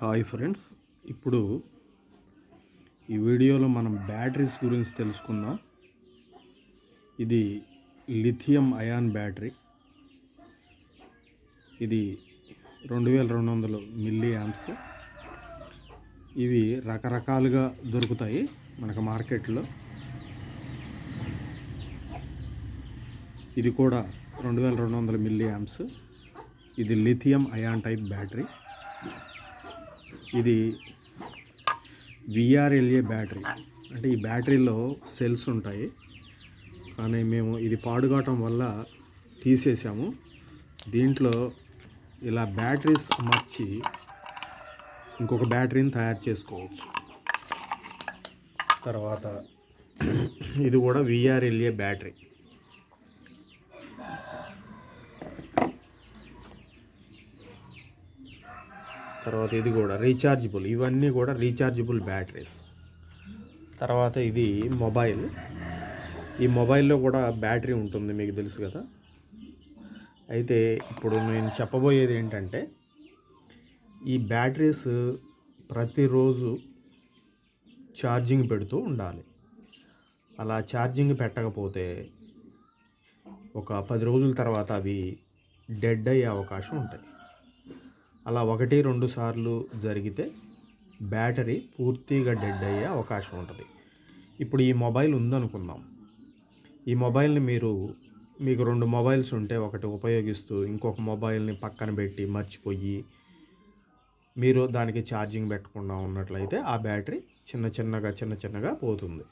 Hi friends, ఇప్పుడు ఈ వీడియోలో మనం బ్యాటరీస్ గురించి తెలుసుకుందాం. ఇది లిథియం అయాన్ బ్యాటరీ. ఇది 2200 మిల్లీ యాంప్స్. ఇవి రకరకాలుగా దొరుకుతాయి మనకు మార్కెట్లో. ఇది కూడా 2200 మిల్లీ యాంప్స్. ఇది లిథియం అయాన్ టైప్ బ్యాటరీ. ఇది విఆర్ఎల్ఏ బ్యాటరీ. అంటే ఈ బ్యాటరీలో సెల్స్ ఉంటాయి, కానీ మేము ఇది పాడుగావటం వల్ల తీసేసాము. దీంట్లో ఇలా బ్యాటరీస్ అమర్చి ఇంకొక బ్యాటరీని తయారు చేసుకోవచ్చు. తర్వాత ఇది కూడా విఆర్ఎల్ఏ బ్యాటరీ. తర్వాత ఇది కూడా రీఛార్జబుల్. ఇవన్నీ కూడా రీఛార్జబుల్ బ్యాటరీస్. తర్వాత ఇది మొబైల్. ఈ మొబైల్లో కూడా బ్యాటరీ ఉంటుంది, మీకు తెలుసు కదా. అయితే ఇప్పుడు నేను చెప్పబోయేది ఏంటంటే, ఈ బ్యాటరీస్ ప్రతిరోజు ఛార్జింగ్ పెడుతూ ఉండాలి. అలా ఛార్జింగ్ పెట్టకపోతే ఒక 10 రోజుల తర్వాత అవి డెడ్ అయ్యే అవకాశం ఉంటాయి. అలా 1-2 సార్లు జరిగితే బ్యాటరీ పూర్తిగా డెడ్ అయ్యే అవకాశం ఉంటుంది. ఇప్పుడు ఈ మొబైల్ ఉందనుకుందాం. ఈ మొబైల్ని మీకు 2 మొబైల్స్ ఉంటే ఒకటి ఉపయోగిస్తూ ఇంకొక మొబైల్ని పక్కన పెట్టి మర్చిపోయి మీరు దానికి ఛార్జింగ్ పెట్టకుండా ఉన్నట్లయితే ఆ బ్యాటరీ చిన్న చిన్నగా పోతుంది.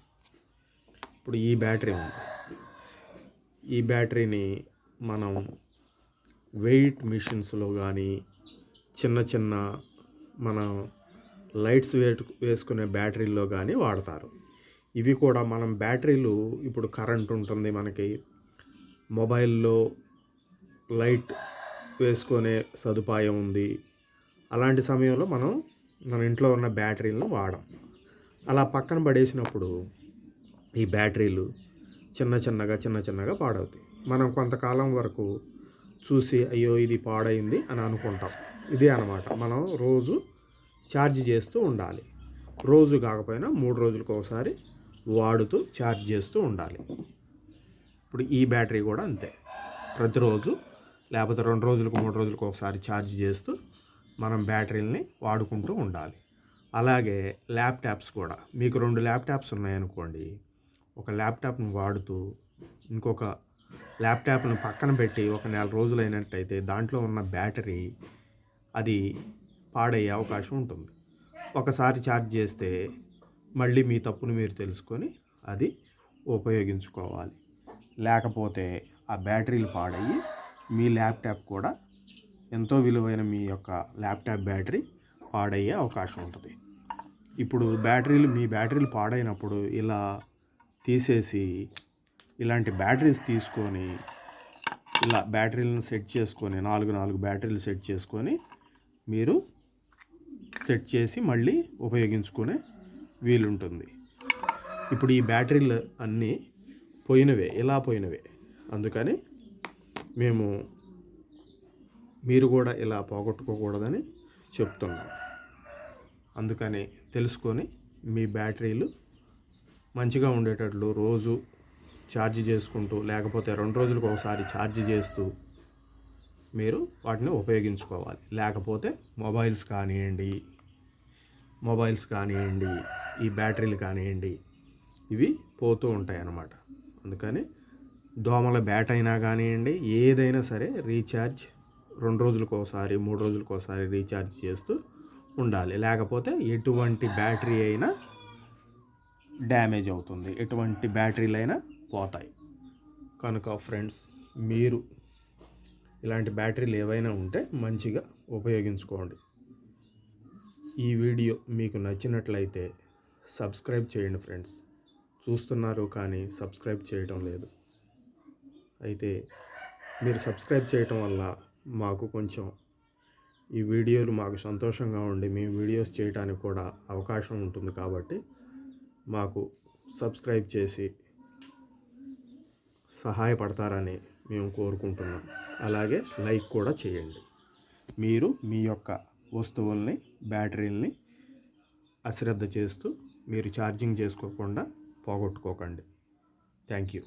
ఇప్పుడు ఈ బ్యాటరీ ఉంది. ఈ బ్యాటరీని మనం వెయిట్ మిషన్స్లో కానీ చిన్న మన లైట్స్ వేసుకునే బ్యాటరీల్లో కానీ వాడతారు. ఇవి కూడా మనం బ్యాటరీలు ఇప్పుడు కరెంట్ ఉంటుంది, మనకి మొబైల్లో లైట్ వేసుకునే సదుపాయం ఉంది. అలాంటి సమయంలో మనం మన ఇంట్లో ఉన్న బ్యాటరీలను వాడం. అలా పక్కన పడేసినప్పుడు ఈ బ్యాటరీలు చిన్నగా పాడవుతాయి. మనం కొంతకాలం వరకు చూసి అయ్యో ఇది పాడైంది అని అనుకుంటాం. ఇదే అన్నమాట. మనం రోజు ఛార్జ్ చేస్తూ ఉండాలి. రోజు కాకపోయినా 3 రోజులకు ఒకసారి వాడుతూ ఛార్జ్ చేస్తూ ఉండాలి. ఇప్పుడు ఈ బ్యాటరీ కూడా అంతే. ప్రతిరోజు లేకపోతే 2 రోజులకు 3 రోజులకు ఒకసారి ఛార్జ్ చేస్తూ మనం బ్యాటరీలని వాడుకుంటూ ఉండాలి. అలాగే ల్యాప్టాప్స్ కూడా. మీకు 2 ల్యాప్టాప్స్ ఉన్నాయనుకోండి, ఒక ల్యాప్టాప్ని వాడుతూ ఇంకొక ల్యాప్టాప్ను పక్కన పెట్టి ఒక 4 రోజులు అయినట్టయితే దాంట్లో ఉన్న బ్యాటరీ అది పాడయ్యే అవకాశం ఉంటుంది. ఒకసారి ఛార్జ్ చేస్తే మళ్ళీ మీ తప్పును మీరు తెలుసుకొని అది ఉపయోగించుకోవాలి. లేకపోతే ఆ బ్యాటరీలు పాడయ్యి మీ ల్యాప్టాప్ కూడా ఎంతో విలువైన మీ యొక్క ల్యాప్టాప్ బ్యాటరీ పాడయ్యే అవకాశం ఉంటుంది. ఇప్పుడు మీ బ్యాటరీలు పాడైనప్పుడు ఇలా తీసేసి ఇలాంటి బ్యాటరీస్ తీసుకొని ఇలా బ్యాటరీలను సెట్ చేసుకొని 4 బ్యాటరీలు సెట్ చేసుకొని మీరు సెట్ చేసి మళ్ళీ ఉపయోగించుకునే వీలుంటుంది. ఇప్పుడు ఈ బ్యాటరీలు అన్నీ ఇలా పోయినవే. అందుకని మీరు కూడా ఇలా పోగొట్టుకోకూడదని చెప్తున్నాం. అందుకని తెలుసుకొని మీ బ్యాటరీలు మంచిగా ఉండేటట్లు రోజు ఛార్జ్ చేసుకుంటూ, లేకపోతే 2 రోజులకు ఒకసారి ఛార్జ్ చేస్తూ మీరు వాటిని ఉపయోగించుకోవాలి. లేకపోతే మొబైల్స్ కానివ్వండి, ఈ బ్యాటరీలు కానివ్వండి, ఇవి పోతూ ఉంటాయి అన్నమాట. అందుకని దోమల బ్యాట్ అయినా కానివ్వండి, ఏదైనా సరే రీఛార్జ్ 2 రోజులకు ఒకసారి 3 రోజులకు ఒకసారి రీఛార్జ్ చేస్తూ ఉండాలి. లేకపోతే ఎటువంటి బ్యాటరీ అయినా డ్యామేజ్ అవుతుంది, ఎటువంటి బ్యాటరీలు అయినా పోతాయి. కనుక ఫ్రెండ్స్, మీరు ఇలాంటి బ్యాటరీలు ఏవైనా ఉంటే మంచిగా ఉపయోగించుకోండి. ఈ వీడియో మీకు నచ్చినట్లయితే సబ్స్క్రైబ్ చేయండి ఫ్రెండ్స్. చూస్తున్నారు కానీ సబ్స్క్రైబ్ చేయటం లేదు. అయితే మీరు సబ్స్క్రైబ్ చేయటం వల్ల మాకు కొంచెం ఈ వీడియోలు మాకు సంతోషంగా ఉండి మేము వీడియోస్ చేయడానికి కూడా అవకాశం ఉంటుంది. కాబట్టి మాకు సబ్స్క్రైబ్ చేసి సహాయపడతారని మేము కోరుకుంటున్నాం. అలాగే లైక్ కూడా చేయండి. మీరు మీ యొక్క వస్తువుల్ని, బ్యాటరీల్ని అశ్రద్ధ చేస్తూ మీరు ఛార్జింగ్ చేసుకోకుండా పోగొట్టుకోకండి. Thank you.